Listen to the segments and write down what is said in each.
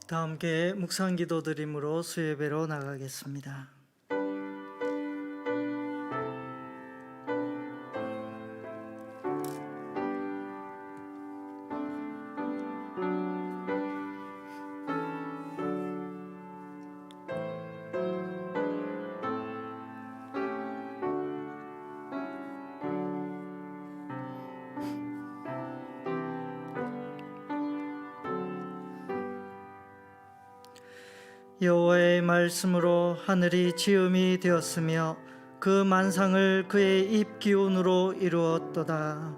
다 함께 묵상 기도 드림으로 수예배로 나가겠습니다. 여호와의 말씀으로 하늘이 지음이 되었으며 그 만상을 그의 입 기운으로 이루었도다.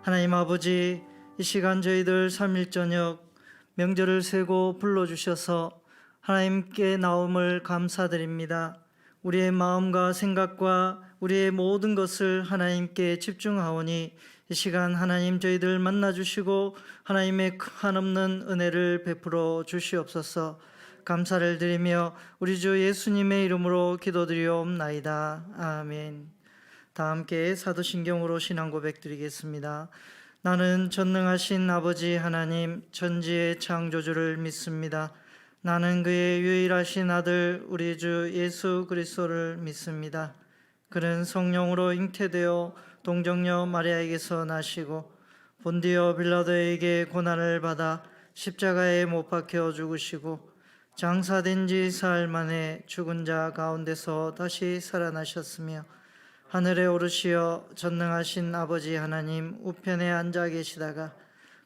하나님 아버지, 이 시간 저희들 3일 저녁 명절을 세고 불러주셔서 하나님께 나옴을 감사드립니다. 우리의 마음과 생각과 우리의 모든 것을 하나님께 집중하오니 이 시간 하나님 저희들 만나주시고 하나님의 한없는 은혜를 베풀어 주시옵소서. 감사를 드리며 우리 주 예수님의 이름으로 기도드리옵나이다. 아멘. 다 함께 사도신경으로 신앙 고백 드리겠습니다. 나는 전능하신 아버지 하나님 천지의 창조주를 믿습니다. 나는 그의 유일하신 아들 우리 주 예수 그리스도를 믿습니다. 그는 성령으로 잉태되어 동정녀 마리아에게서 나시고 본디오 빌라도에게 고난을 받아 십자가에 못 박혀 죽으시고 장사된 지 사흘 만에 죽은 자 가운데서 다시 살아나셨으며 하늘에 오르시어 전능하신 아버지 하나님 우편에 앉아 계시다가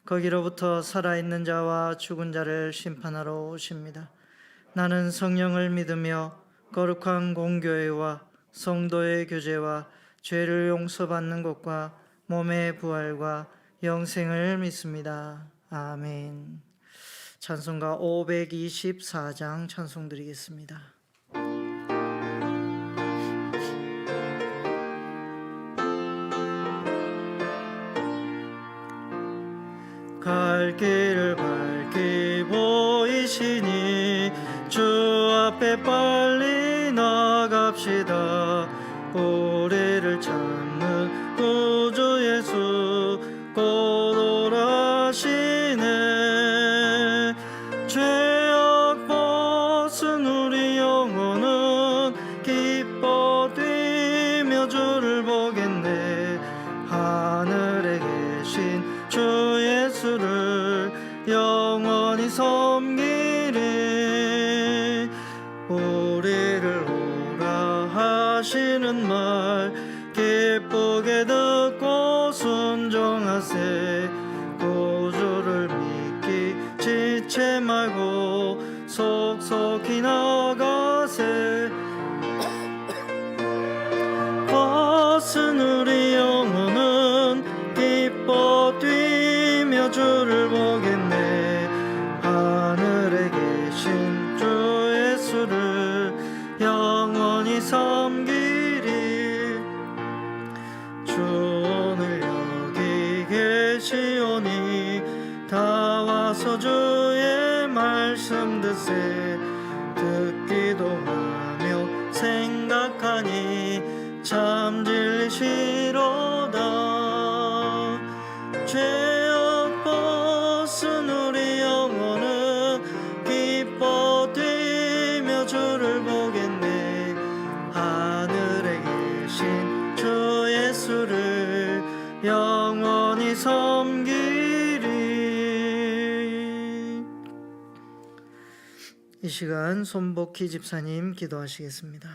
거기로부터 살아있는 자와 죽은 자를 심판하러 오십니다. 나는 성령을 믿으며 거룩한 공교회와 성도의 교제와 죄를 용서받는 것과 몸의 부활과 영생을 믿습니다. 아멘. 찬송가 524장 찬송 드리겠습니다. 갈 길을 밝게 보이시니 주 앞에 빨리 나갑시다. 우리를 찾는 구주 예수 곧 오라시네. 죄악 벗은 우리 영혼은 기뻐 뛰며 주를 보겠네. 하늘에 계신 주 예수를 영원히 섬기리. 우리를 오라 하시는 말 기쁘게 듣고 순종하세. 구주를 믿기 지체 말고 속속히 나가세. 벗은 우리 영혼은 기뻐 뛰며 주를 보겠네. 하늘에 계신 주 예수를 영원히 섬기리. 주 오늘 여기 계시오니 다 와서 주의 말씀 듣세. 듣기도 하며 생각하니 참 진리시로다. 죄악 벗은 우리 영혼은 기뻐 뛰며 주를 보겠네. 하늘에 계신 주 예수를 영원히 섬기리. 이 시간 손복희 집사님 기도하시겠습니다.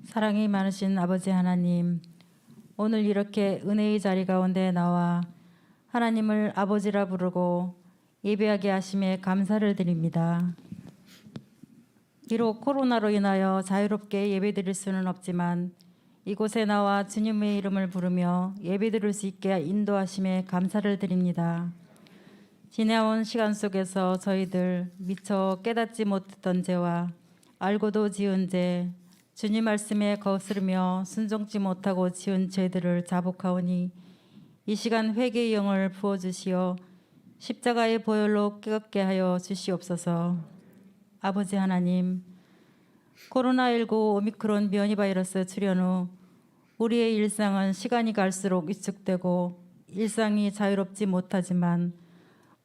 사랑이 많으신 아버지 하나님, 오늘 이렇게 은혜의 자리 가운데 나와 하나님을 아버지라 부르고 예배하게 하심에 감사를 드립니다. 비록 코로나로 인하여 자유롭게 예배드릴 수는 없지만 이곳에 나와 주님의 이름을 부르며 예배드릴 수 있게 인도하심에 감사를 드립니다. 지나온 시간 속에서 저희들 미처 깨닫지 못했던 죄와 알고도 지은 죄, 주님 말씀에 거스르며 순종치 못하고 지은 죄들을 자복하오니 이 시간 회개의 영을 부어주시어 십자가의 보혈로 깨끗게 하여 주시옵소서. 아버지 하나님, 코로나19 오미크론 변이 바이러스 출현 후 우리의 일상은 시간이 갈수록 위축되고 일상이 자유롭지 못하지만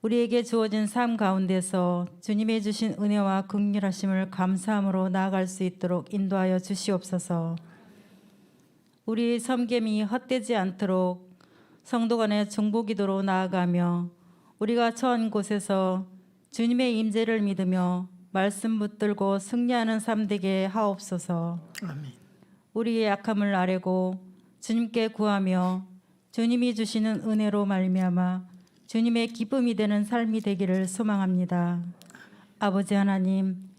우리에게 주어진 삶 가운데서 주님의 주신 은혜와 긍휼하심을 감사함으로 나아갈 수 있도록 인도하여 주시옵소서. 우리 섬김이 헛되지 않도록 성도 간의 중보기도로 나아가며 우리가 처한 곳에서 주님의 임재를 믿으며 말씀 붙들고 승리하는 삶 되게 하옵소서. 아멘. 우리의 약함을 아뢰고 주님께 구하며 주님이 주시는 은혜로 말미암아 주님의 기쁨이 되는 삶이 되기를 소망합니다. 아버지 하나님,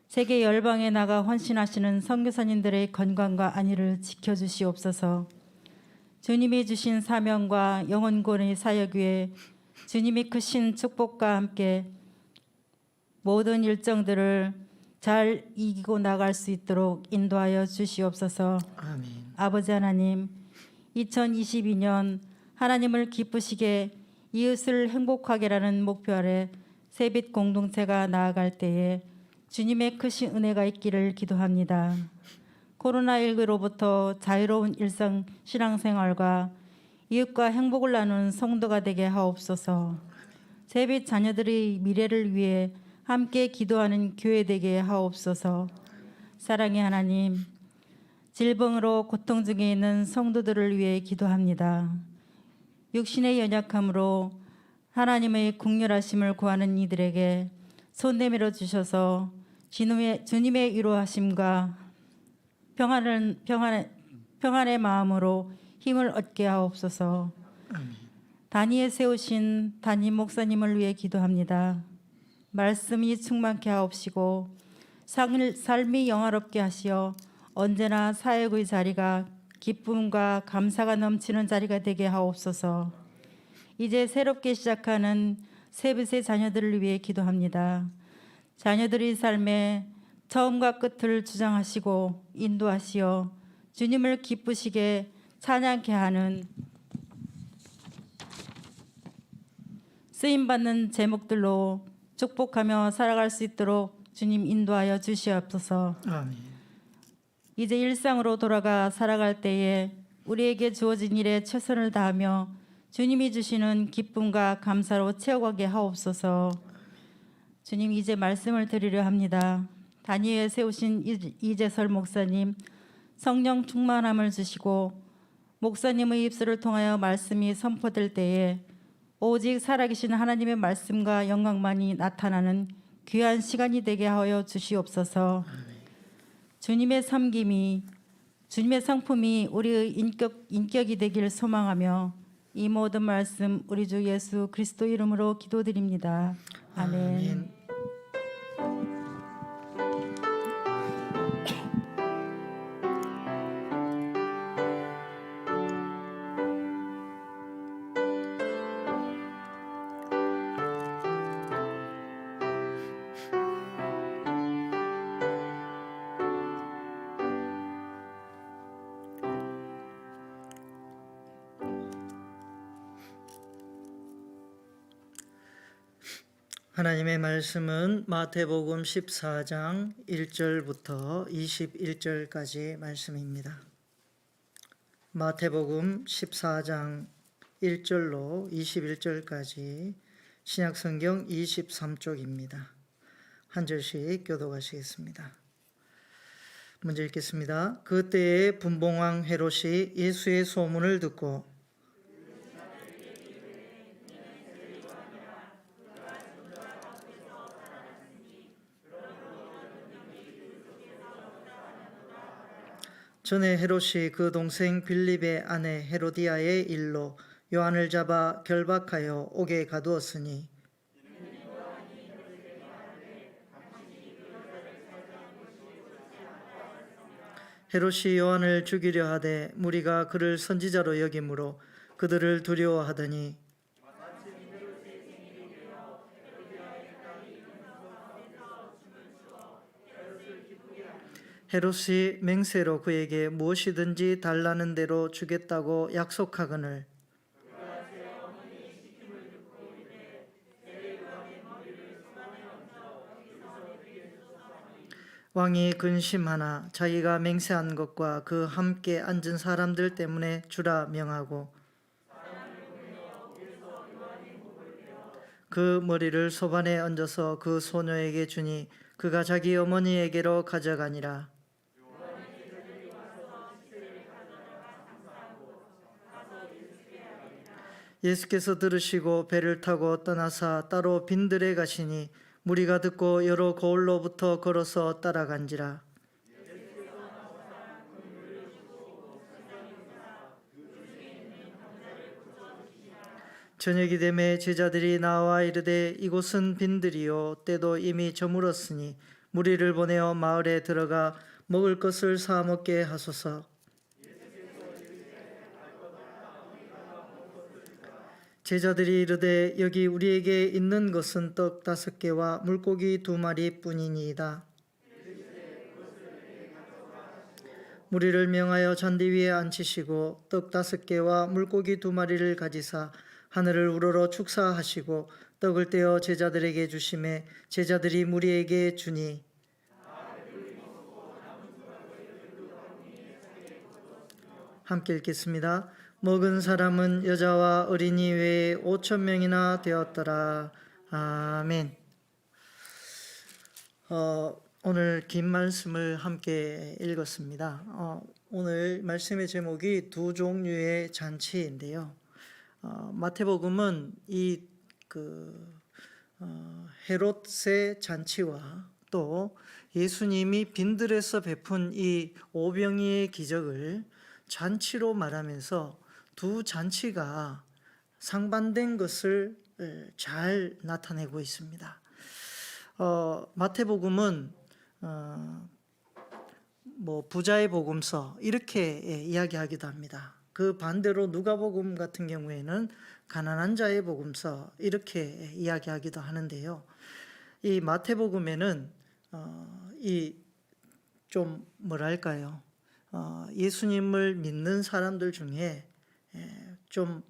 세계 열방에 나가 헌신하시는 선교사님들의 건강과 안위를 지켜주시옵소서. 주님이 주신 사명과 영혼권의 사역 위에 주님이 크신 축복과 함께 모든 일정들을 잘 이기고 나갈 수 있도록 인도하여 주시옵소서. 아멘. 아버지 하나님, 2022년 하나님을 기쁘시게 이웃을 행복하게라는 목표 아래 세빛 공동체가 나아갈 때에 주님의 크신 은혜가 있기를 기도합니다. 코로나19로부터 자유로운 일상 신앙생활과 이웃과 행복을 나누는 성도가 되게 하옵소서. 세빛 자녀들의 미래를 위해 함께 기도하는 교회 되게 하옵소서. 사랑의 하나님, 질병으로 고통 중에 있는 성도들을 위해 기도합니다. 육신의 연약함으로 하나님의 긍휼하심을 구하는 이들에게 손 내밀어 주셔서 주님의 위로하심과 평안의 마음으로 힘을 얻게 하옵소서. 단위에 세우신 담임 목사님을 위해 기도합니다. 말씀이 충만케 하옵시고 삶이 영화롭게 하시어 언제나 사역의 자리가 기쁨과 감사가 넘치는 자리가 되게 하옵소서. 이제 새롭게 시작하는 세빛의 자녀들을 위해 기도합니다. 자녀들의 삶에 처음과 끝을 주장하시고 인도하시어 주님을 기쁘시게 찬양케 하는 쓰임받는 제목들로 축복하며 살아갈 수 있도록 주님 인도하여 주시옵소서. 아멘. 이제 일상으로 돌아가 살아갈 때에 우리에게 주어진 일에 최선을 다하며 주님이 주시는 기쁨과 감사로 채워가게 하옵소서. 주님, 이제 말씀을 드리려 합니다. 단위에 세우신 이재설 목사님, 성령 충만함을 주시고 목사님의 입술을 통하여 말씀이 선포될 때에 오직 살아계신 하나님의 말씀과 영광만이 나타나는 귀한 시간이 되게 하여 주시옵소서. 주님의 섬김이, 주님의 성품이 우리의 인격이 되기를 소망하며 이 모든 말씀 우리 주 예수 그리스도 이름으로 기도드립니다. 아멘. 하나님의 말씀은 마태복음 14장 1절부터 21절까지 말씀입니다. 마태복음 14장 1절로 21절까지 신약성경 23쪽입니다. 한 절씩 교독하시겠습니다. 먼저 읽겠습니다. 그때에 분봉왕 헤롯이 예수의 소문을 듣고 전에 헤롯이 그 동생 빌립의 아내 헤로디아의 일로 요한을 잡아 결박하여 옥에 가두었으니 헤롯이 요한을 죽이려 하되 무리가 그를 선지자로 여김으로 그들을 두려워하더니 헤롯이 맹세로 그에게 무엇이든지 달라는 대로 주겠다고 약속하거늘 왕이 근심하나 자기가 맹세한 것과 그 함께 앉은 사람들 때문에 주라 명하고 그 머리를 소반에 얹어서 그 소녀에게 주니 그가 자기 어머니에게로 가져가니라. 예수께서 들으시고 배를 타고 떠나사 따로 빈들에 가시니 무리가 듣고 여러 거울로부터 걸어서 따라간지라. 저녁이 되매 제자들이 나와 이르되 이곳은 빈들이요 때도 이미 저물었으니 무리를 보내어 마을에 들어가 먹을 것을 사 먹게 하소서. 제자들이 이르되 여기 우리에게 있는 것은 떡 5개와 물고기 2마리 뿐이니이다. 무리를 명하여 잔디 위에 앉히시고 떡 5개와 물고기 2마리를 가지사 하늘을 우러러 축사하시고 떡을 떼어 제자들에게 주시매 제자들이 무리에게 주니 함께 읽겠습니다. 먹은 사람은 여자와 어린이 외에 5,000명이나 되었더라. 아멘. 오늘 긴 말씀을 함께 읽었습니다. 오늘 말씀의 제목이 2 종류의 잔치인데요. 마태복음은 이 헤롯의 잔치와 또 예수님이 빈들에서 베푼 이 오병이의 기적을 잔치로 말하면서 2 잔치가 상반된 것을 잘 나타내고 있습니다. 마태복음은 부자의 복음서 이렇게 이야기하기도 합니다. 그 반대로 누가복음 같은 경우에는 가난한 자의 복음서 이렇게 이야기하기도 하는데요. 이 마태복음에는 좀 뭐랄까요? 예수님을 믿는 사람들 중에 좀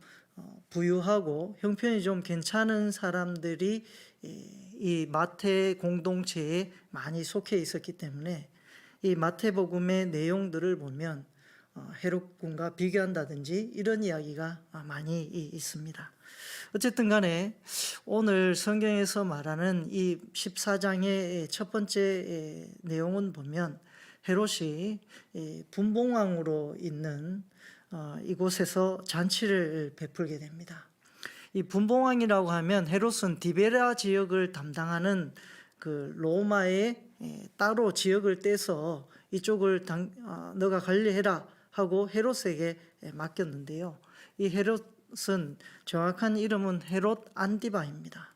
부유하고 형편이 좀 괜찮은 사람들이 이 마태 공동체에 많이 속해 있었기 때문에 이 마태복음의 내용들을 보면 헤롯군과 비교한다든지 이런 이야기가 많이 있습니다. 어쨌든 간에 오늘 성경에서 말하는 이 14장의 첫 번째 내용은 보면 헤롯이 분봉왕으로 있는 이곳에서 잔치를 베풀게 됩니다. 이 분봉왕이라고 하면 헤롯은 디베라 지역을 담당하는 그 로마의 따로 지역을 떼서 이쪽을 너가 관리해라 하고 헤롯에게 맡겼는데요. 이 헤롯은 정확한 이름은 헤롯 안티바입니다.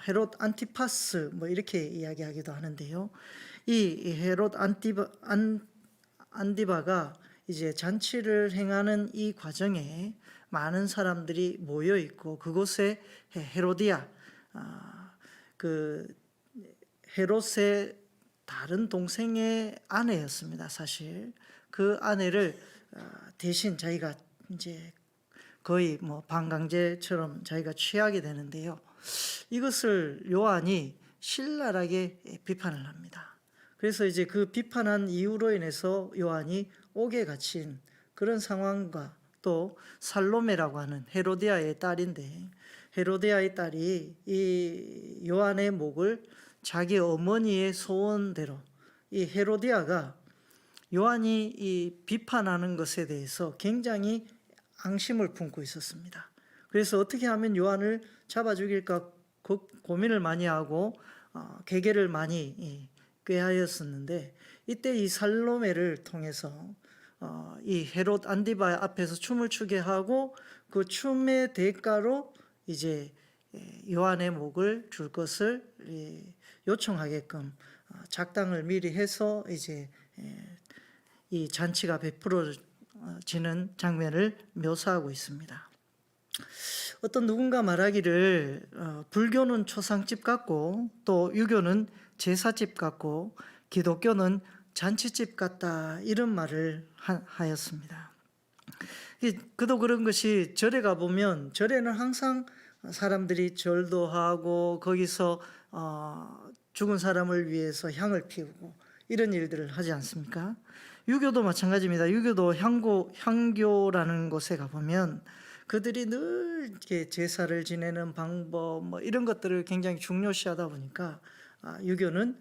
헤롯 안티파스 이렇게 이야기하기도 하는데요. 이 헤롯 안티바가 이제 잔치를 행하는 이 과정에 많은 사람들이 모여 있고 그곳에 헤로디아 그 헤롯의 다른 동생의 아내였습니다. 사실 그 아내를 대신 자기가 이제 거의 반강제처럼 자기가 취하게 되는데요. 이것을 요한이 신랄하게 비판을 합니다. 그래서 이제 그 비판한 이유로 인해서 요한이 옥에 갇힌 그런 상황과 또 살로메라고 하는 헤로디아의 딸인데 헤로디아의 딸이 이 요한의 목을 자기 어머니의 소원대로 이 헤로디아가 요한이 이 비판하는 것에 대해서 굉장히 앙심을 품고 있었습니다. 그래서 어떻게 하면 요한을 잡아 죽일까 고민을 많이 하고 계계를 많이 꾀하였었는데 이때 이 살로메를 통해서 이 헤롯 안티바 앞에서 춤을 추게 하고 그 춤의 대가로 이제 요한의 목을 줄 것을 요청하게끔 작당을 미리 해서 이제 이 잔치가 베풀어지는 장면을 묘사하고 있습니다. 어떤 누군가 말하기를 불교는 초상집 같고 또 유교는 제사집 같고 기독교는 잔치집 같다 이런 말을 하였습니다. 그도 그런 것이 절에 가보면 절에는 항상 사람들이 절도 하고 거기서 죽은 사람을 위해서 향을 피우고 이런 일들을 하지 않습니까? 유교도 마찬가지입니다. 유교도 향교라는 곳에 가보면 그들이 늘 이렇게 제사를 지내는 방법 뭐 이런 것들을 굉장히 중요시하다 보니까 유교는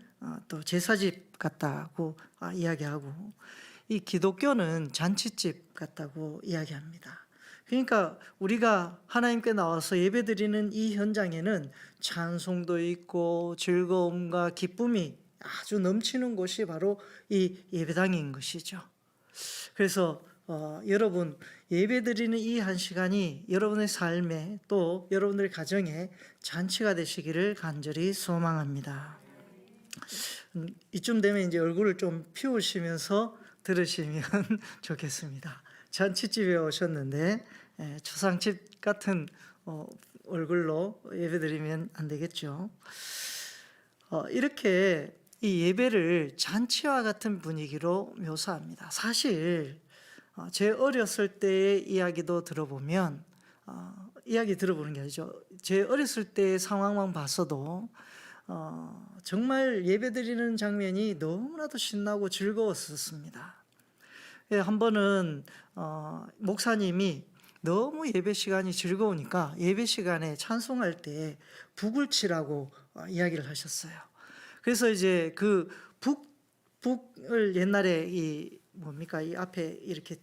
또 제사집 같다고 이야기하고, 이 기독교는 잔치집 같다고 이야기합니다. 그러니까 우리가 하나님께 나와서 예배드리는 이 현장에는 찬송도 있고 즐거움과 기쁨이 아주 넘치는 곳이 바로 이 예배당인 것이죠. 그래서 여러분, 예배드리는 이 한 시간이 여러분의 삶에 또 여러분들의 가정에 잔치가 되시기를 간절히 소망합니다. 이쯤 되면 이제 얼굴을 좀 피우시면서 들으시면 좋겠습니다. 잔치집에 오셨는데 초상집 같은 얼굴로 예배드리면 안 되겠죠. 이렇게 이 예배를 잔치와 같은 분위기로 묘사합니다. 사실 제 어렸을 때의 이야기도 들어보면 이야기 들어보는 게 아니죠. 제 어렸을 때의 상황만 봤어도 정말 예배드리는 장면이 너무나도 신나고 즐거웠었습니다. 한 번은 목사님이 너무 예배 시간이 즐거우니까 예배 시간에 찬송할 때 북을 치라고 이야기를 하셨어요. 그래서 이제 그 북을 옛날에 이 앞에 이렇게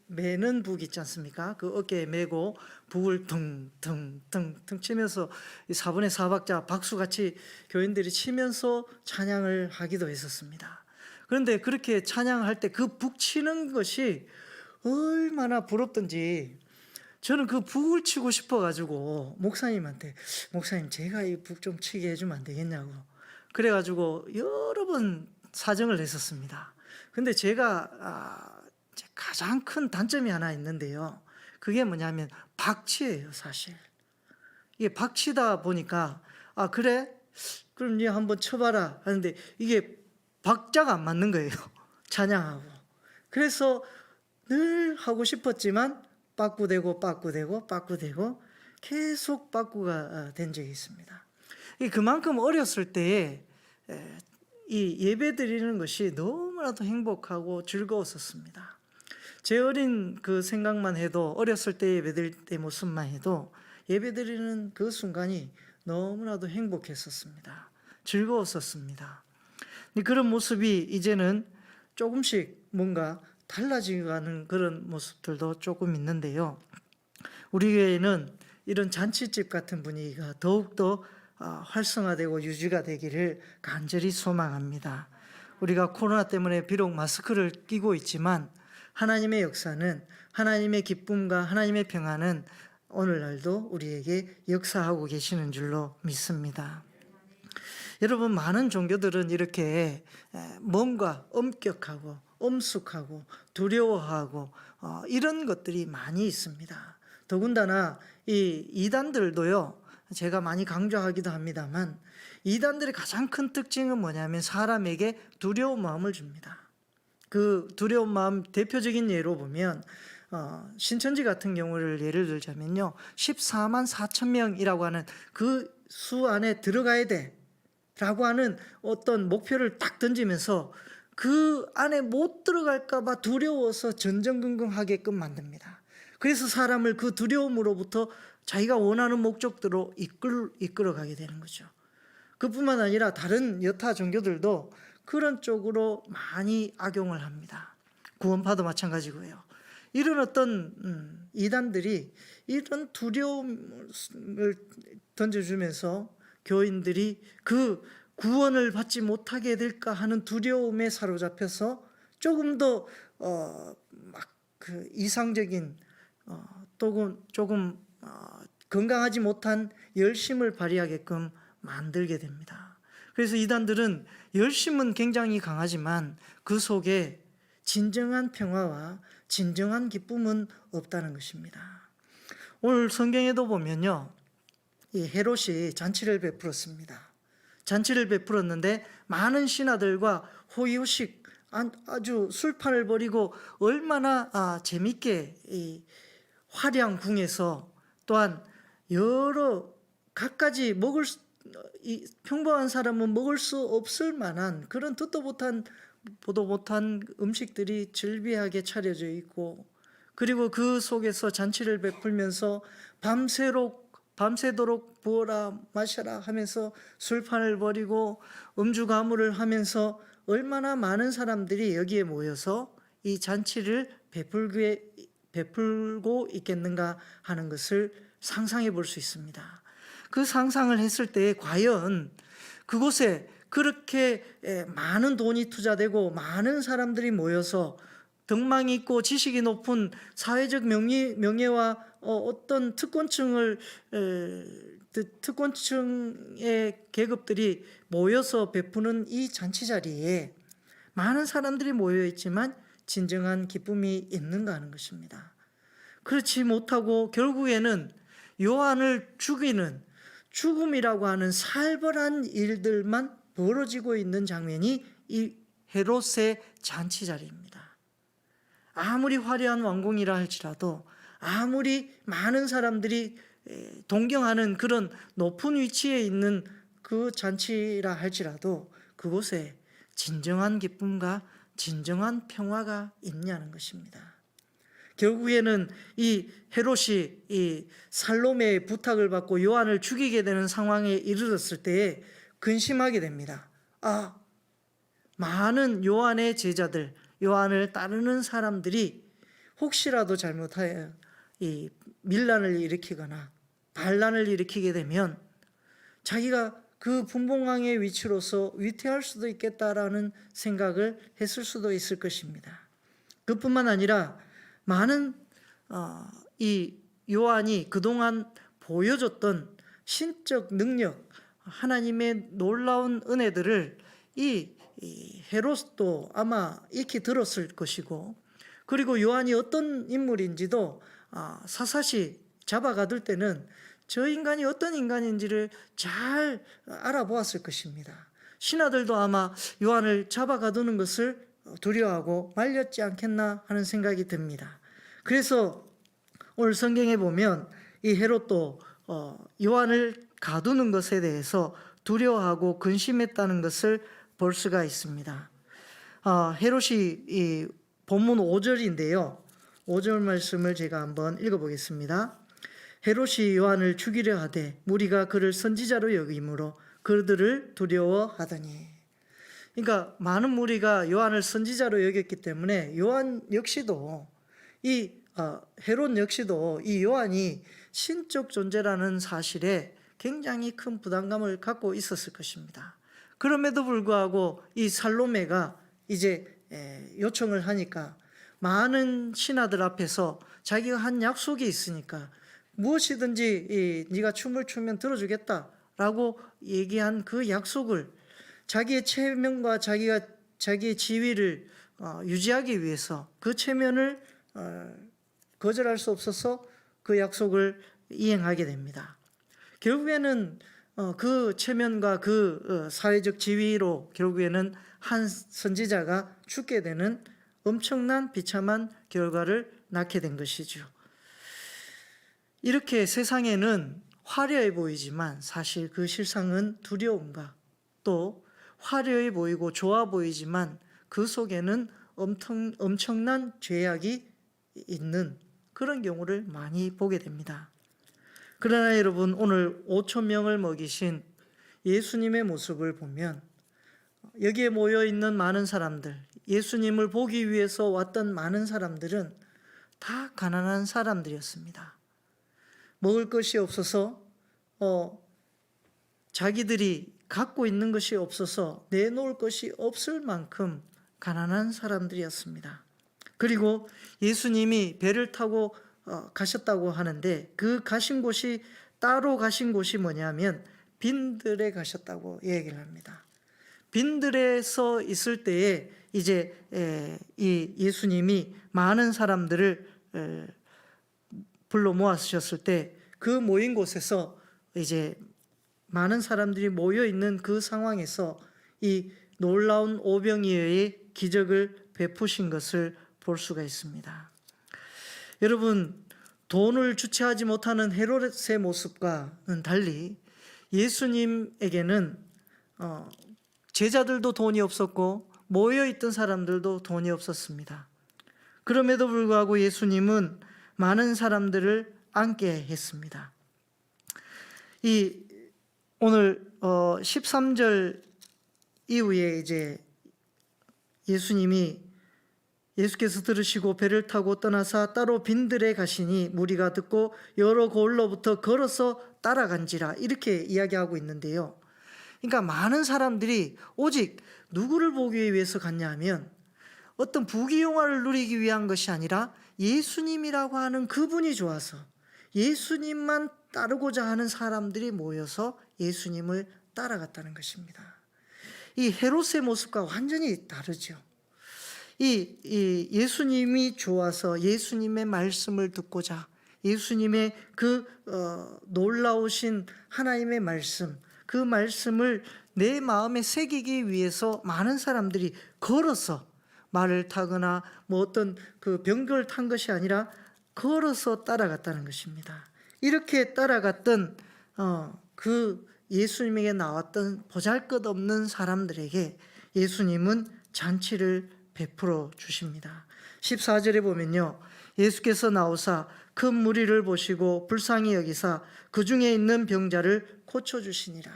매는 북 있지 않습니까? 그 어깨에 메고 북을 퉁퉁퉁퉁 치면서 4분의 4박자 박수같이 교인들이 치면서 찬양을 하기도 했었습니다. 그런데 그렇게 찬양할 때 그 북 치는 것이 얼마나 부럽던지 저는 그 북을 치고 싶어가지고 목사님한테, 목사님 제가 이 북 좀 치게 해주면 안 되겠냐고 그래가지고 여러 번 사정을 했었습니다. 근데 제가 가장 큰 단점이 하나 있는데요. 그게 뭐냐면 박치예요, 사실. 이게 박치다 보니까 그래? 그럼 니 한번 쳐봐라 하는데 이게 박자가 안 맞는 거예요. 찬양하고. 그래서 늘 하고 싶었지만 빠꾸되고 계속 빠꾸가 된 적이 있습니다. 그만큼 어렸을 때에 이 예배 드리는 것이 너무나도 행복하고 즐거웠었습니다. 제 어린 그 생각만 해도, 어렸을 때 예배 드릴 때 모습만 해도 예배 드리는 그 순간이 너무나도 행복했었습니다. 즐거웠었습니다. 그런 모습이 이제는 조금씩 뭔가 달라지는 그런 모습들도 조금 있는데요. 우리 교회는 이런 잔치집 같은 분위기가 더욱더 활성화되고 유지가 되기를 간절히 소망합니다. 우리가 코로나 때문에 비록 마스크를 끼고 있지만 하나님의 역사는, 하나님의 기쁨과 하나님의 평안은 오늘날도 우리에게 역사하고 계시는 줄로 믿습니다. 여러분, 많은 종교들은 이렇게 뭔가 엄격하고 엄숙하고 두려워하고 이런 것들이 많이 있습니다. 더군다나 이 이단들도요, 제가 많이 강조하기도 합니다만 이단들의 가장 큰 특징은 뭐냐면 사람에게 두려운 마음을 줍니다. 그 두려운 마음 대표적인 예로 보면 신천지 같은 경우를 예를 들자면요, 14만 4천 명이라고 하는 그 수 안에 들어가야 돼 라고 하는 어떤 목표를 딱 던지면서 그 안에 못 들어갈까 봐 두려워서 전전긍긍하게끔 만듭니다. 그래서 사람을 그 두려움으로부터 자기가 원하는 목적대로 이끌어가게 되는 거죠. 그뿐만 아니라 다른 여타 종교들도 그런 쪽으로 많이 악용을 합니다. 구원파도 마찬가지고요. 이런 어떤 이단들이 이런 두려움을 던져주면서 교인들이 그 구원을 받지 못하게 될까 하는 두려움에 사로잡혀서 조금 더 그 이상적인 조금 건강하지 못한 열심을 발휘하게끔 만들게 됩니다. 그래서 이단들은 열심은 굉장히 강하지만 그 속에 진정한 평화와 진정한 기쁨은 없다는 것입니다. 오늘 성경에도 보면요, 이 헤롯이 잔치를 베풀었습니다. 잔치를 베풀었는데 많은 신하들과 호의호식 아주 술판을 벌이고 얼마나 재밌게 이 화려한 궁에서 또한 여러 갖가지 평범한 사람은 먹을 수 없을 만한 그런 듣도 못한 보도 못한 음식들이 즐비하게 차려져 있고, 그리고 그 속에서 잔치를 베풀면서 밤새도록 부어라 마셔라 하면서 술판을 벌이고 음주 가무를 하면서 얼마나 많은 사람들이 여기에 모여서 이 잔치를 베풀고 있겠는가 하는 것을 상상해 볼 수 있습니다. 그 상상을 했을 때 과연 그곳에 그렇게 많은 돈이 투자되고 많은 사람들이 모여서 덕망이 있고 지식이 높은 사회적 명예와 어떤 특권층의 계급들이 모여서 베푸는 이 잔치 자리에 많은 사람들이 모여 있지만 진정한 기쁨이 있는가 하는 것입니다. 그렇지 못하고 결국에는 요한을 죽이는 죽음이라고 하는 살벌한 일들만 벌어지고 있는 장면이 이 헤롯의 잔치 자리입니다. 아무리 화려한 왕궁이라 할지라도, 아무리 많은 사람들이 동경하는 그런 높은 위치에 있는 그 잔치라 할지라도 그곳에 진정한 기쁨과 진정한 평화가 있냐는 것입니다. 결국에는 이 헤롯이 이 살로메의 부탁을 받고 요한을 죽이게 되는 상황에 이르렀을 때에 근심하게 됩니다. 많은 요한의 제자들, 요한을 따르는 사람들이 혹시라도 잘못하여 이 밀란을 일으키거나 반란을 일으키게 되면 자기가 그 분봉왕의 위치로서 위태할 수도 있겠다라는 생각을 했을 수도 있을 것입니다. 그뿐만 아니라 많은 이 요한이 그동안 보여줬던 신적 능력, 하나님의 놀라운 은혜들을 이 헤롯도 아마 익히 들었을 것이고, 그리고 요한이 어떤 인물인지도 사사시 잡아가둘 때는 저 인간이 어떤 인간인지를 잘 알아보았을 것입니다. 신하들도 아마 요한을 잡아가두는 것을 두려워하고 말렸지 않겠나 하는 생각이 듭니다. 그래서 오늘 성경에 보면 이 헤롯도 요한을 가두는 것에 대해서 두려워하고 근심했다는 것을 볼 수가 있습니다. 헤롯이 이 본문 5절인데요. 5절 말씀을 제가 한번 읽어보겠습니다. 헤롯이 요한을 죽이려 하되 무리가 그를 선지자로 여김으로 그들을 두려워하더니. 그러니까 많은 무리가 요한을 선지자로 여겼기 때문에 요한 역시도 헤롯 역시도 이 요한이 신적 존재라는 사실에 굉장히 큰 부담감을 갖고 있었을 것입니다. 그럼에도 불구하고 이 살로메가 이제 요청을 하니까 많은 신하들 앞에서 자기가 한 약속이 있으니까 무엇이든지 네가 춤을 추면 들어주겠다라고 얘기한 그 약속을, 자기의 체면과 자기의 지위를 유지하기 위해서 그 체면을 거절할 수 없어서 그 약속을 이행하게 됩니다. 결국에는 그 체면과 그 사회적 지위로 결국에는 한 선지자가 죽게 되는 엄청난 비참한 결과를 낳게 된 것이죠. 이렇게 세상에는 화려해 보이지만 사실 그 실상은 두려움과, 또 화려해 보이고 좋아 보이지만 그 속에는 엄청난 죄악이 있는 그런 경우를 많이 보게 됩니다. 그러나 여러분, 오늘 5천 명을 먹이신 예수님의 모습을 보면 여기에 모여 있는 많은 사람들, 예수님을 보기 위해서 왔던 많은 사람들은 다 가난한 사람들이었습니다. 먹을 것이 없어서 자기들이 갖고 있는 것이 없어서 내놓을 것이 없을 만큼 가난한 사람들이었습니다. 그리고 예수님이 배를 타고 가셨다고 하는데 그 가신 곳이, 따로 가신 곳이 뭐냐면 빈들에 가셨다고 얘기를 합니다. 빈들에서 있을 때에 이제 이 예수님이 많은 사람들을 불러 모았으셨을 때 그 모인 곳에서 이제 많은 사람들이 모여 있는 그 상황에서 이 놀라운 오병이어의 기적을 베푸신 것을 볼 수가 있습니다. 여러분, 돈을 주체하지 못하는 헤롯의 모습과는 달리 예수님에게는 제자들도 돈이 없었고 모여있던 사람들도 돈이 없었습니다. 그럼에도 불구하고 예수님은 많은 사람들을 앉게 했습니다. 이 오늘 13절 이후에 이제 예수께서 들으시고 배를 타고 떠나사 따로 빈들에 가시니 무리가 듣고 여러 고을로부터 걸어서 따라간지라, 이렇게 이야기하고 있는데요. 그러니까 많은 사람들이 오직 누구를 보기 위해서 갔냐 하면 어떤 부귀영화를 누리기 위한 것이 아니라 예수님이라고 하는 그분이 좋아서 예수님만 따르고자 하는 사람들이 모여서 예수님을 따라갔다는 것입니다. 이 헤롯의 모습과 완전히 다르죠. 이 예수님이 좋아서 예수님의 말씀을 듣고자, 예수님의 그 놀라우신 하나님의 말씀, 그 말씀을 내 마음에 새기기 위해서 많은 사람들이 걸어서, 말을 타거나 뭐 어떤 그 병거를 탄 것이 아니라 걸어서 따라갔다는 것입니다. 이렇게 따라갔던 그 예수님에게 나왔던 보잘것없는 사람들에게 예수님은 잔치를 베풀어 주십니다. 14절에 보면요, 예수께서 나오사 큰 무리를 보시고 불쌍히 여기사 그 중에 있는 병자를 고쳐주시니라.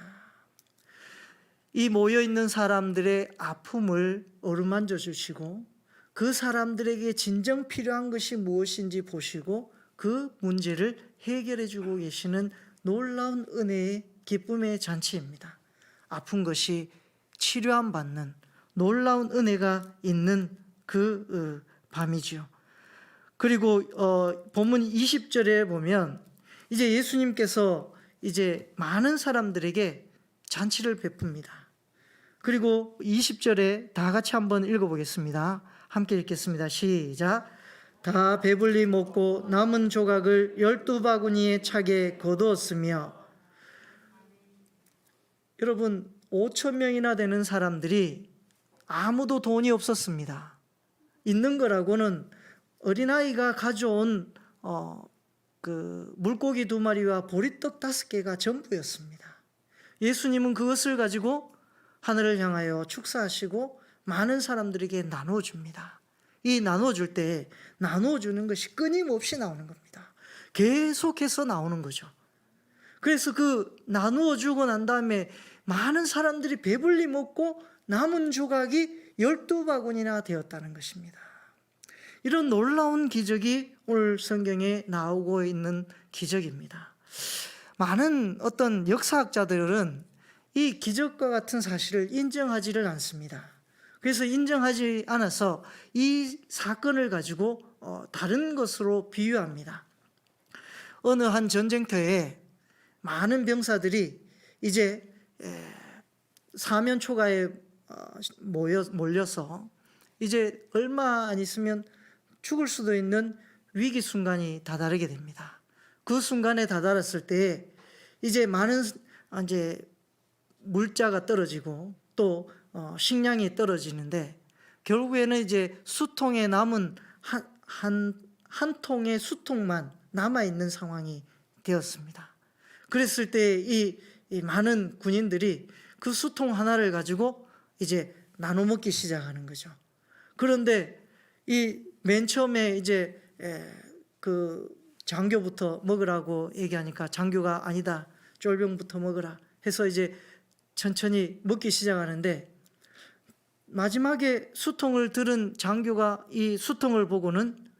이 모여있는 사람들의 아픔을 어루만져 주시고 그 사람들에게 진정 필요한 것이 무엇인지 보시고 그 문제를 해결해 주고 계시는 놀라운 은혜의 기쁨의 잔치입니다. 아픈 것이 치료함 받는 놀라운 은혜가 있는 그 밤이죠. 그리고 본문 20절에 보면 이제 예수님께서 이제 많은 사람들에게 잔치를 베풉니다. 그리고 20절에 다 같이 한번 읽어보겠습니다. 함께 읽겠습니다. 시작. 다 배불리 먹고 남은 조각을 12바구니에 차게 거두었으며, 여러분 5,000명이나 되는 사람들이 아무도 돈이 없었습니다. 있는 거라고는 어린아이가 가져온 그 물고기 2마리와 보리떡 5개가 전부였습니다. 예수님은 그것을 가지고 하늘을 향하여 축사하시고 많은 사람들에게 나누어 줍니다. 이 나누어 줄 때 나누어 주는 것이 끊임없이 나오는 겁니다. 계속해서 나오는 거죠. 그래서 그 나누어 주고 난 다음에 많은 사람들이 배불리 먹고 남은 조각이 12바구니나 되었다는 것입니다. 이런 놀라운 기적이 오늘 성경에 나오고 있는 기적입니다. 많은 어떤 역사학자들은 이 기적과 같은 사실을 인정하지를 않습니다. 그래서 인정하지 않아서 이 사건을 가지고 다른 것으로 비유합니다. 어느 한 전쟁터에 많은 병사들이 이제 사면 초가에 몰려서 이제 얼마 안 있으면 죽을 수도 있는 위기 순간이 다다르게 됩니다. 그 순간에 다다랐을 때 이제 많은 이제 물자가 떨어지고 또 식량이 떨어지는데 결국에는 이제 수통에 남은 한 통의 수통만 남아 있는 상황이 되었습니다. 그랬을 때 이 많은 군인들이 그 수통 하나를 가지고 이제 나눠 먹기 시작하는 거죠. 그런데 이 맨 처음에 이제 그 장교부터 먹으라고 얘기하니까 장교가 아니다, 쫄병부터 먹으라 해서 이제 천천히 먹기 시작하는데 마지막에 수통을 들은 장교가 이 수통을 보고는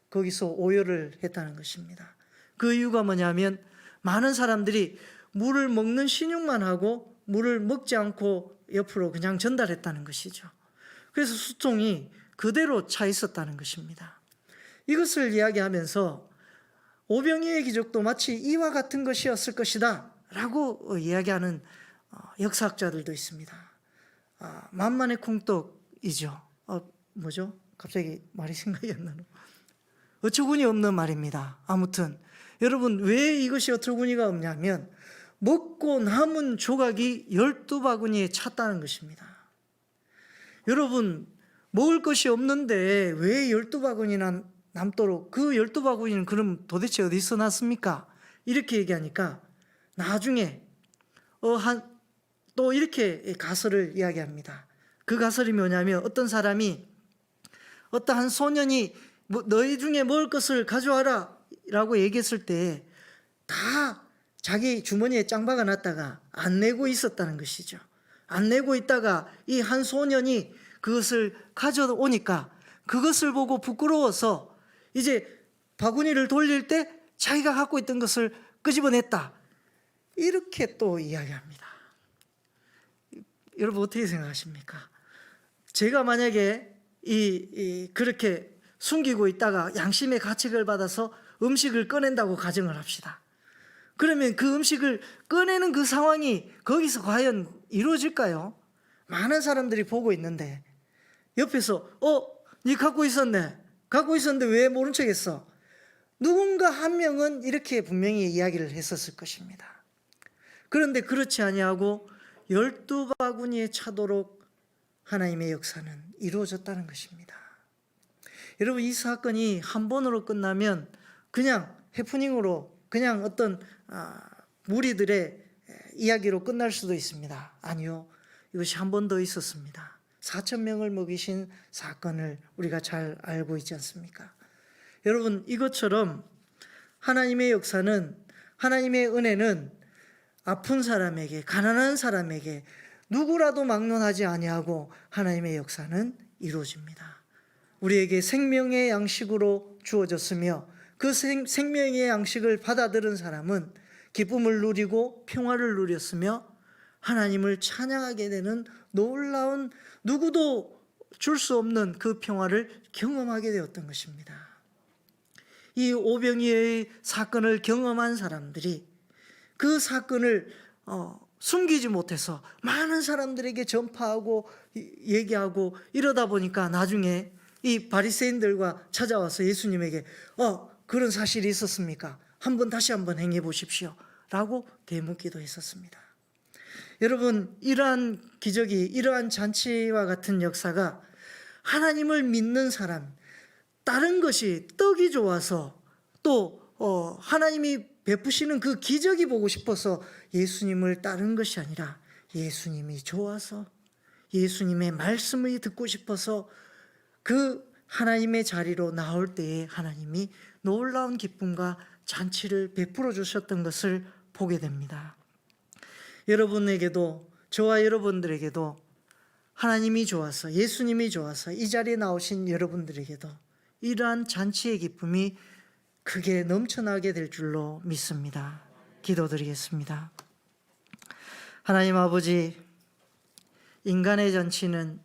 거기서 오열을 했다는 것입니다. 그 이유가 뭐냐면 많은 사람들이 물을 먹는 신용만 하고 물을 먹지 않고 옆으로 그냥 전달했다는 것이죠. 그래서 수통이 그대로 차 있었다는 것입니다. 이것을 이야기하면서 오병이의 기적도 마치 이와 같은 것이었을 것이다 라고 이야기하는 역사학자들도 있습니다. 만만의 콩떡이죠. 뭐죠? 갑자기 말이 생각이 안 나는. 어처구니 없는 말입니다. 아무튼 여러분, 왜 이것이 어처구니가 없냐면 먹고 남은 조각이 12바구니에 찼다는 것입니다. 여러분, 먹을 것이 없는데 왜 12바구니나 남도록, 그 12바구니는 그럼 도대체 어디서 났습니까? 이렇게 얘기하니까 나중에 또 이렇게 가설을 이야기합니다. 그 가설이 뭐냐면 어떤 사람이 어떠한 소년이 너희 중에 먹을 것을 가져와라 라고 얘기했을 때 다 자기 주머니에 짱 박아놨다가 안 내고 있었다는 것이죠. 안 내고 있다가 이 한 소년이 그것을 가져오니까 그것을 보고 부끄러워서 이제 바구니를 돌릴 때 자기가 갖고 있던 것을 끄집어냈다. 이렇게 또 이야기합니다. 여러분 어떻게 생각하십니까? 제가 만약에 그렇게 숨기고 있다가 양심의 가책을 받아서 음식을 꺼낸다고 가정을 합시다. 그러면 그 음식을 꺼내는 그 상황이 거기서 과연 이루어질까요? 많은 사람들이 보고 있는데 옆에서 니 갖고 있었네. 갖고 있었는데 왜 모른 척했어? 누군가 한 명은 이렇게 분명히 이야기를 했었을 것입니다. 그런데 그렇지 아니하고 12바구니에 차도록 하나님의 역사는 이루어졌다는 것입니다. 여러분 이 사건이 한 번으로 끝나면 그냥 해프닝으로 그냥 어떤 무리들의 이야기로 끝날 수도 있습니다. 아니요. 이것이 한 번 더 있었습니다. 4,000명을 먹이신 사건을 우리가 잘 알고 있지 않습니까? 여러분 이것처럼 하나님의 역사는, 하나님의 은혜는 아픈 사람에게, 가난한 사람에게 누구라도 막론하지 아니하고 하나님의 역사는 이루어집니다. 우리에게 생명의 양식으로 주어졌으며 그 생명의 양식을 받아들은 사람은 기쁨을 누리고 평화를 누렸으며 하나님을 찬양하게 되는 놀라운, 누구도 줄 수 없는 그 평화를 경험하게 되었던 것입니다. 이 오병이어의 사건을 경험한 사람들이 그 사건을 숨기지 못해서 많은 사람들에게 전파하고 얘기하고 이러다 보니까 나중에 이 바리새인들과 찾아와서 예수님에게 그런 사실이 있었습니까? 다시 한번 행해 보십시오 라고 되묻기도 했었습니다. 여러분 이러한 기적이, 이러한 잔치와 같은 역사가 하나님을 믿는 사람, 다른 것이 떡이 좋아서 또 하나님이 베푸시는 그 기적이 보고 싶어서 예수님을 따른 것이 아니라 예수님이 좋아서 예수님의 말씀을 듣고 싶어서 그 하나님의 자리로 나올 때에 하나님이 놀라운 기쁨과 잔치를 베풀어 주셨던 것을 보게 됩니다. 여러분에게도, 저와 여러분들에게도 하나님이 좋아서, 예수님이 좋아서 이 자리에 나오신 여러분들에게도 이러한 잔치의 기쁨이 크게 넘쳐나게 될 줄로 믿습니다. 기도드리겠습니다. 하나님 아버지, 인간의 잔치는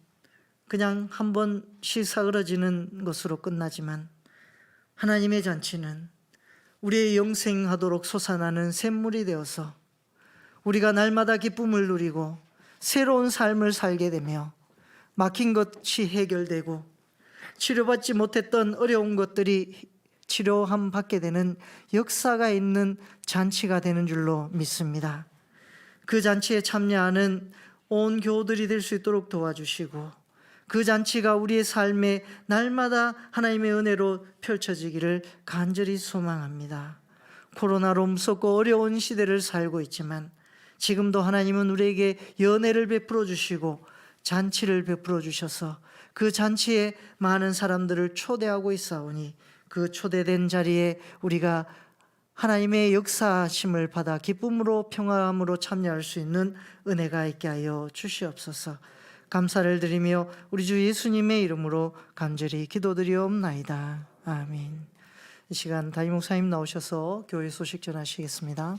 그냥 한 번씩 사그러지는 것으로 끝나지만 하나님의 잔치는 우리의 영생하도록 솟아나는 샘물이 되어서 우리가 날마다 기쁨을 누리고 새로운 삶을 살게 되며 막힌 것이 해결되고 치료받지 못했던 어려운 것들이 치료함 받게 되는 역사가 있는 잔치가 되는 줄로 믿습니다. 그 잔치에 참여하는 온 교우들이 될 수 있도록 도와주시고 그 잔치가 우리의 삶에 날마다 하나님의 은혜로 펼쳐지기를 간절히 소망합니다. 코로나로 무섭고 어려운 시대를 살고 있지만 지금도 하나님은 우리에게 연혜를 베풀어 주시고 잔치를 베풀어 주셔서 그 잔치에 많은 사람들을 초대하고 있사오니 그 초대된 자리에 우리가 하나님의 역사하심을 받아 기쁨으로 평화함으로 참여할 수 있는 은혜가 있게 하여 주시옵소서. 감사를 드리며 우리 주 예수님의 이름으로 간절히 기도드리옵나이다. 아멘. 이 시간 담임 목사님 나오셔서 교회 소식 전하시겠습니다.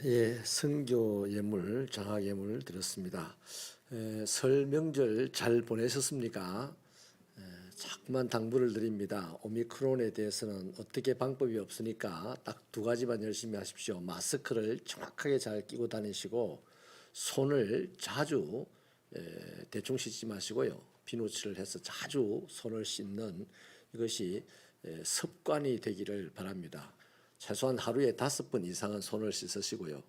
예, 선교 예물, 장학 예물 드렸습니다. 설 명절 잘 보내셨습니까? 자꾸만 당부를 드립니다. 오미크론에 대해서는 어떻게 방법이 없으니까 딱 두 가지만 열심히 하십시오. 마스크를 정확하게 잘 끼고 다니시고 손을 자주 대충 씻지 마시고요. 비누칠을 해서 자주 손을 씻는 이것이 습관이 되기를 바랍니다. 최소한 하루에 5번 이상은 손을 씻으시고요.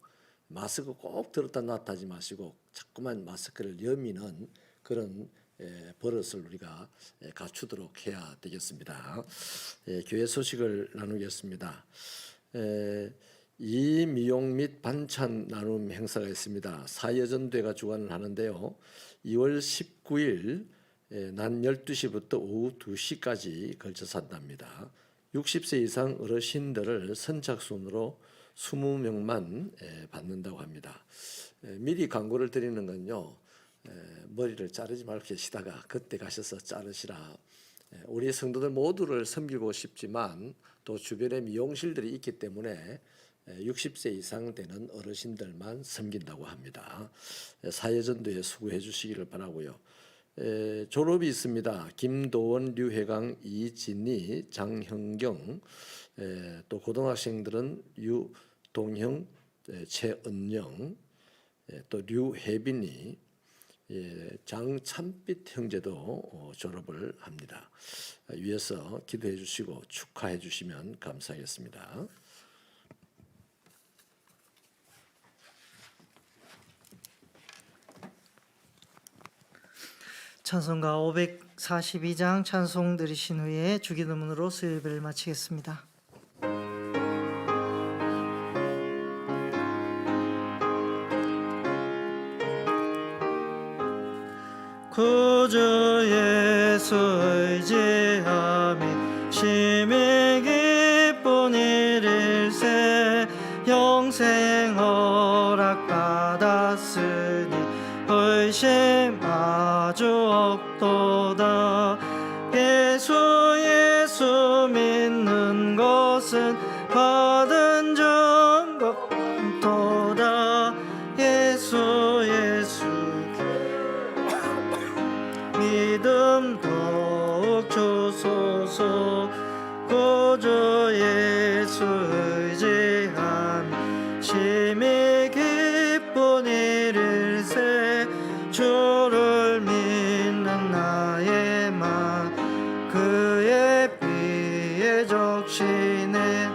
마스크 꼭 들었다 놨다 하지 마시고 자꾸만 마스크를 여미는 그런 버릇을 우리가 갖추도록 해야 되겠습니다. 교회 소식을 나누겠습니다. 이미용 및 반찬 나눔 행사가 있습니다. 사여전대가 주관을 하는데요. 2월 19일 낮 12시부터 오후 2시까지 걸쳐서 한답니다. 60세 이상 어르신들을 선착순으로 20명만 받는다고 합니다. 미리 광고를 드리는 건요. 머리를 자르지 말고 계시다가 그때 가셔서 자르시라. 우리 성도들 모두를 섬기고 싶지만 또 주변에 미용실들이 있기 때문에 60세 이상 되는 어르신들만 섬긴다고 합니다. 사회전도에 수고해 주시기를 바라고요. 졸업이 있습니다. 김도원, 류혜강, 이진희, 장형경, 또 고등학생들은 유동형, 최은영, 또 류혜빈이, 장찬빛 형제도 졸업을 합니다. 위에서 기도해 주시고 축하해 주시면 감사하겠습니다. 찬송가 542장 찬송 들으신 후에 주기도문으로 수요예배를 마치겠습니다. 구주 예수 의지함이 심히 기쁜 일일세 영생 허락받았으니 의심 아주 없도다. 예수 믿는 것은 받은 증거 도다. 예수 믿음 더욱 주소서. 구주 예수 의지함 심히 기쁜 일일세 주를 믿는 나의 맘 그의 피에 적시네.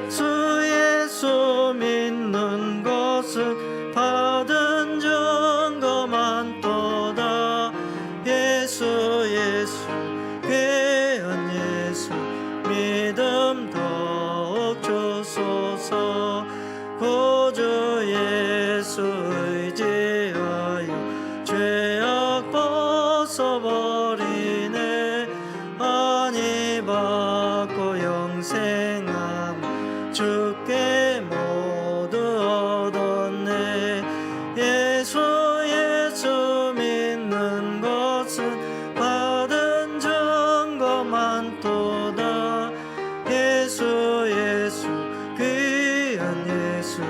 주 예수 믿는 것은 받은 증거만 또다. 예수 귀한 예수 믿음 더욱 주소서. 구주 예수 의지하여 죄악 벗어버리네. 안위 받고 영생함 주께 모두 얻었네. 예수 믿는 것은 받은 증거만 또다. 예수 귀한 예수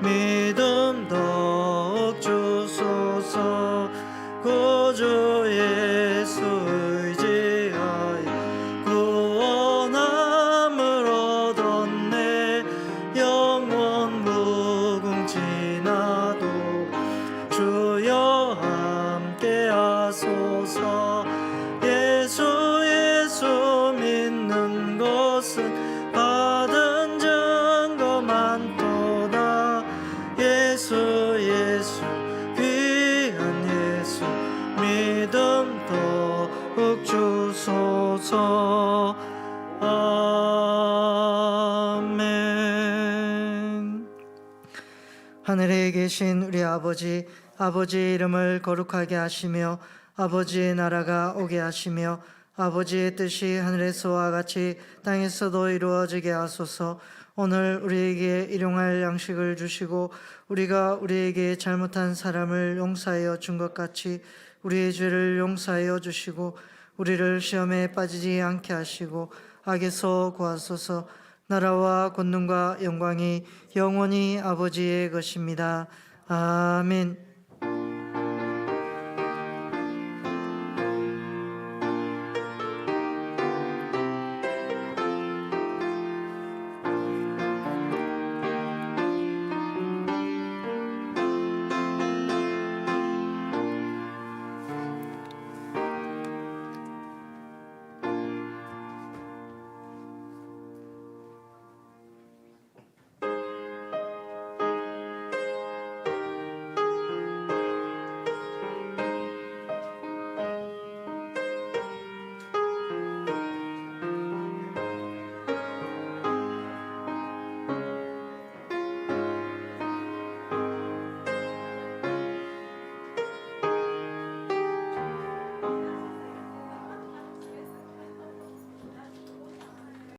믿음 더욱 주소서. 구주 예수 의지하여 구원함을 얻었네. 영원 무궁지나도 주여 함께 하소서. 예수 믿는 것은 받은 증거만 또다. 예수 귀한 예수 믿음 더욱 주소서. 아멘. 하늘에 계신 우리 아버지의 이름을 거룩하게 하시며 아버지의 나라가 오게 하시며 아버지의 뜻이 하늘에서와 같이 땅에서도 이루어지게 하소서. 오늘 우리에게 일용할 양식을 주시고 우리가 우리에게 잘못한 사람을 용서하여 준 것 같이 우리의 죄를 용서하여 주시고 우리를 시험에 빠지지 않게 하시고 악에서 구하소서. 나라와 권능과 영광이 영원히 아버지의 것입니다. 아멘.